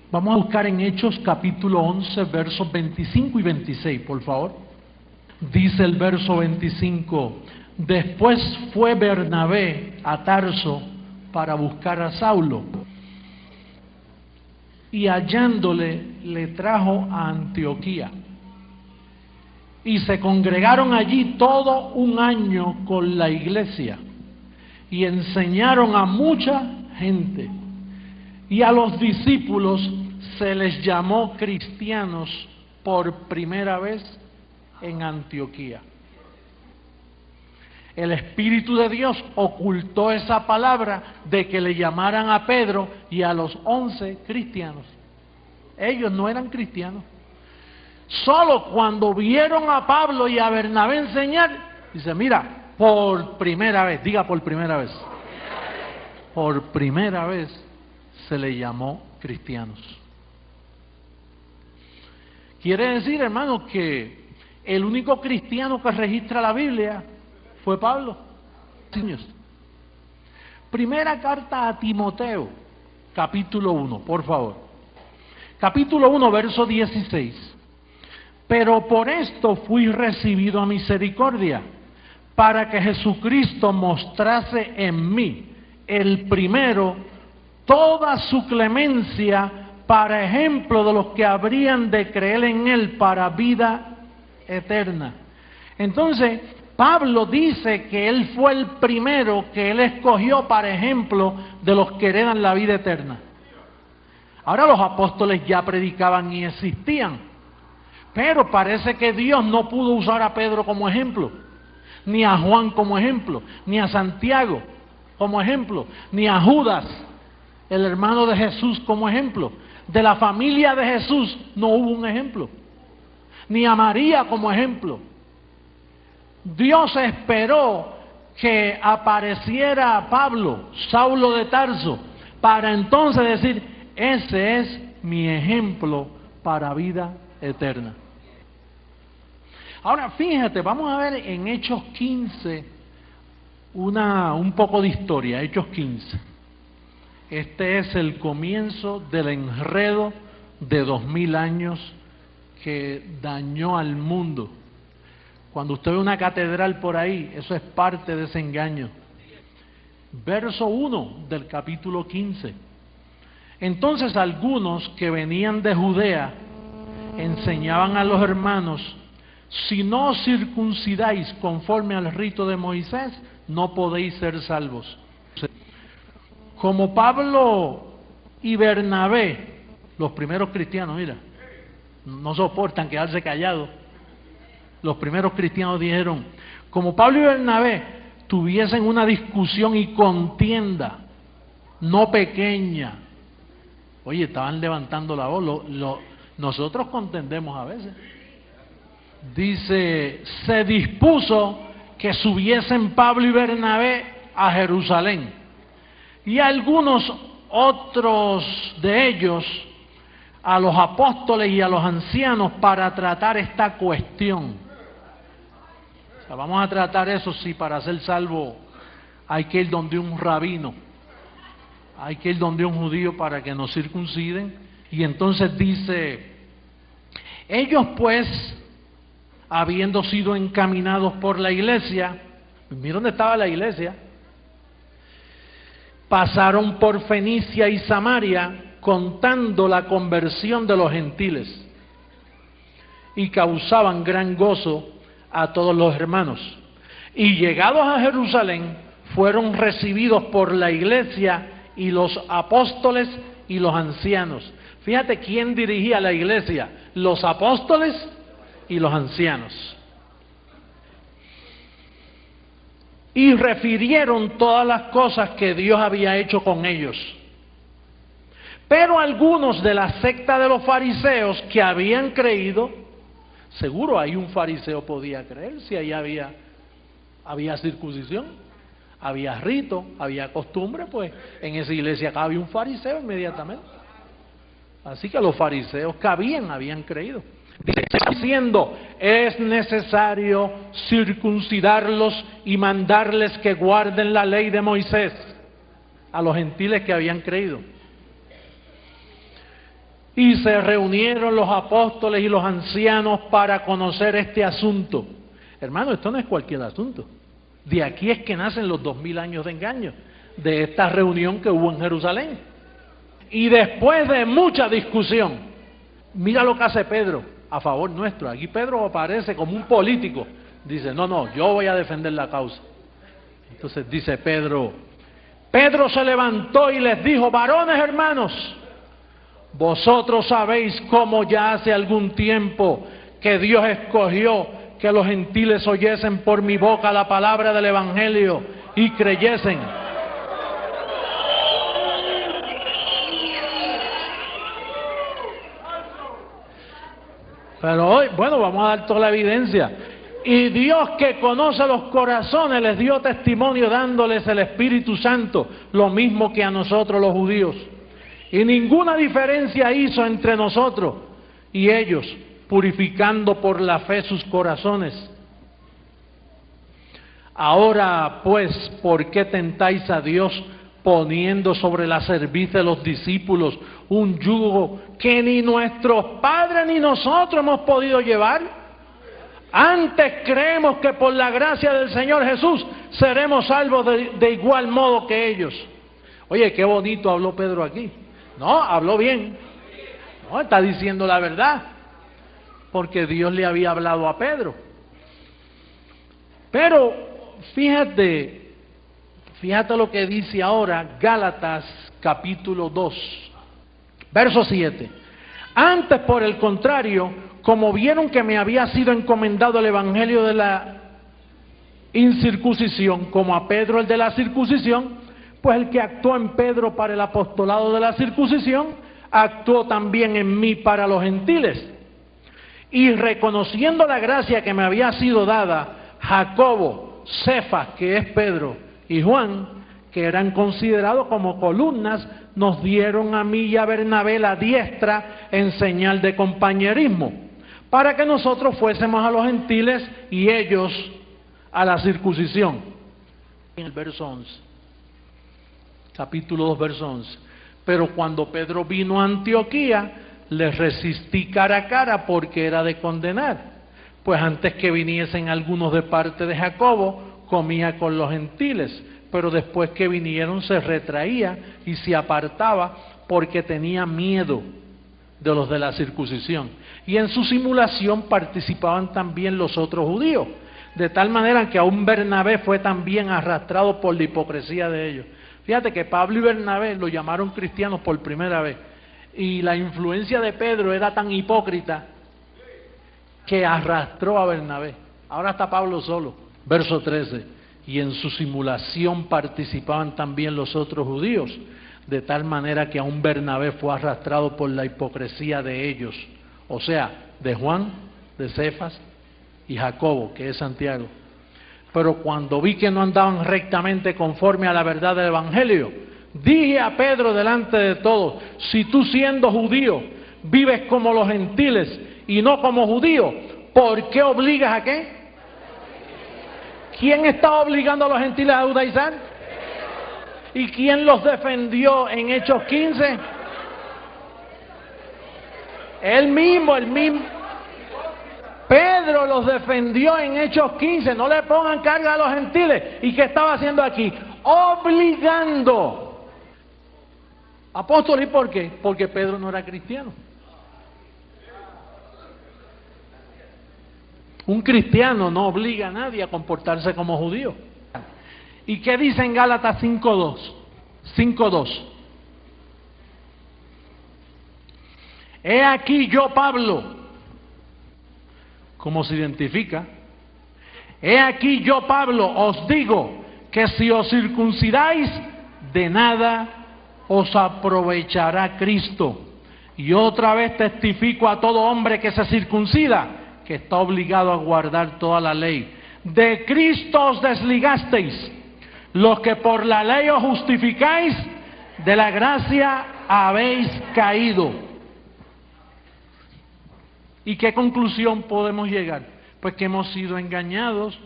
Vamos a buscar en Hechos capítulo 11, versos 25 y 26, por favor. Dice el verso 25: después fue Bernabé a Tarso para buscar a Saulo, y hallándole le trajo a Antioquía. Y se congregaron allí todo un año con la iglesia, y enseñaron a mucha gente. Y a los discípulos se les llamó cristianos por primera vez en Antioquía. El Espíritu de Dios ocultó esa palabra de que le llamaran a Pedro y a los 11 cristianos. Ellos no eran cristianos. Solo cuando vieron a Pablo y a Bernabé enseñar, dice, mira, por primera vez, diga por primera vez. Por primera vez se le llamó cristianos. Quiere decir, hermanos, que el único cristiano que registra la Biblia fue Pablo. Primera carta a Timoteo, capítulo 1, por favor. Capítulo 1, verso 16. Pero por esto fui recibido a misericordia, para que Jesucristo mostrase en mí, el primero, toda su clemencia, para ejemplo de los que habrían de creer en Él para vida eterna. Entonces, Pablo dice que Él fue el primero que Él escogió para ejemplo de los que heredan la vida eterna. Ahora los apóstoles ya predicaban y existían, pero parece que Dios no pudo usar a Pedro como ejemplo, ni a Juan como ejemplo, ni a Santiago como ejemplo, ni a Judas, el hermano de Jesús, como ejemplo. De la familia de Jesús no hubo un ejemplo, ni a María como ejemplo. Dios esperó que apareciera Pablo, Saulo de Tarso, para entonces decir, ese es mi ejemplo para vida eterna. Ahora fíjate, vamos a ver en Hechos 15 un poco de historia. Hechos 15. Este es el comienzo del enredo de 2000 años que dañó al mundo. Cuando usted ve una catedral por ahí, eso es parte de ese engaño. Verso 1 del capítulo 15. Entonces algunos que venían de Judea enseñaban a los hermanos, si no os circuncidáis conforme al rito de Moisés, no podéis ser salvos. Como Pablo y Bernabé, los primeros cristianos, mira, no soportan quedarse callados. Los primeros cristianos dijeron, como Pablo y Bernabé tuviesen una discusión y contienda, no pequeña. Oye, estaban levantando la voz, nosotros contendemos a veces. Dice, se dispuso que subiesen Pablo y Bernabé a Jerusalén. Y algunos otros de ellos a los apóstoles y a los ancianos para tratar esta cuestión. O sea, vamos a tratar eso, sí, para ser salvo hay que ir donde un rabino, hay que ir donde un judío para que nos circunciden. Y entonces dice, ellos pues, habiendo sido encaminados por la iglesia, mira dónde estaba la iglesia, pasaron por Fenicia y Samaria contando la conversión de los gentiles y causaban gran gozo a todos los hermanos. Y llegados a Jerusalén fueron recibidos por la iglesia y los apóstoles y los ancianos. Fíjate quién dirigía la iglesia, los apóstoles y los ancianos. Y refirieron todas las cosas que Dios había hecho con ellos. Pero algunos de la secta de los fariseos que habían creído, seguro ahí un fariseo podía creer, si ahí había circuncisión, había rito, había costumbre, pues en esa iglesia había un fariseo inmediatamente. Así que los fariseos que habían creído. Diciendo, es necesario circuncidarlos y mandarles que guarden la ley de Moisés, a los gentiles que habían creído. Y se reunieron los apóstoles y los ancianos para conocer este asunto. Hermano, esto no es cualquier asunto. De aquí es que nacen los 2000 años de engaño, de esta reunión que hubo en Jerusalén. Y después de mucha discusión, mira lo que hace Pedro a favor nuestro. Aquí Pedro aparece como un político. Dice, no, yo voy a defender la causa. Entonces dice Pedro se levantó y les dijo, varones hermanos, vosotros sabéis cómo ya hace algún tiempo que Dios escogió que los gentiles oyesen por mi boca la palabra del Evangelio y creyesen. Pero hoy, bueno, vamos a dar toda la evidencia. Y Dios, que conoce los corazones, les dio testimonio dándoles el Espíritu Santo, lo mismo que a nosotros los judíos. Y ninguna diferencia hizo entre nosotros y ellos, purificando por la fe sus corazones. Ahora, pues, ¿por qué tentáis a Dios poniendo sobre la cerviz de los discípulos un yugo que ni nuestros padres ni nosotros hemos podido llevar? Antes creemos que por la gracia del Señor Jesús seremos salvos de igual modo que ellos. Oye, qué bonito habló Pedro aquí. No, habló bien. No, está diciendo la verdad. Porque Dios le había hablado a Pedro. Pero fíjate lo que dice ahora Gálatas capítulo 2, verso 7. Antes, por el contrario, como vieron que me había sido encomendado el evangelio de la incircuncisión, como a Pedro el de la circuncisión, pues el que actuó en Pedro para el apostolado de la circuncisión, actuó también en mí para los gentiles. Y reconociendo la gracia que me había sido dada, Jacobo, Cefas, que es Pedro, y Juan, que eran considerados como columnas, nos dieron a mí y a Bernabé la diestra en señal de compañerismo, para que nosotros fuésemos a los gentiles y ellos a la circuncisión. En el verso 11, capítulo 2, verso 11. Pero cuando Pedro vino a Antioquía, les resistí cara a cara porque era de condenar. Pues antes que viniesen algunos de parte de Jacobo, comía con los gentiles, pero después que vinieron se retraía y se apartaba porque tenía miedo de los de la circuncisión. Y en su simulación participaban también los otros judíos, de tal manera que aún Bernabé fue también arrastrado por la hipocresía de ellos. Fíjate que Pablo y Bernabé lo llamaron cristianos por primera vez, y la influencia de Pedro era tan hipócrita que arrastró a Bernabé. Ahora está Pablo solo. Verso 13. Y en su simulación participaban también los otros judíos, de tal manera que aún Bernabé fue arrastrado por la hipocresía de ellos, o sea, de Juan, de Cefas y Jacobo, que es Santiago. Pero cuando vi que no andaban rectamente conforme a la verdad del Evangelio, dije a Pedro delante de todos, si tú siendo judío vives como los gentiles y no como judío, ¿por qué obligas a qué? ¿Quién estaba obligando a los gentiles a judaizar? ¿Y quién los defendió en Hechos 15? Él mismo. Pedro los defendió en Hechos 15. No le pongan carga a los gentiles. ¿Y qué estaba haciendo aquí? Obligando. Apóstol, ¿y por qué? Porque Pedro no era cristiano. Un cristiano no obliga a nadie a comportarse como judío. ¿Y qué dice en Gálatas 5.2? 5.2. He aquí yo, Pablo, ¿cómo se identifica? He aquí yo, Pablo, os digo que si os circuncidáis, de nada os aprovechará Cristo. Y otra vez testifico a todo hombre que se circuncida, que está obligado a guardar toda la ley. De Cristo os desligasteis, los que por la ley os justificáis, de la gracia habéis caído. ¿Y qué conclusión podemos llegar? Pues que hemos sido engañados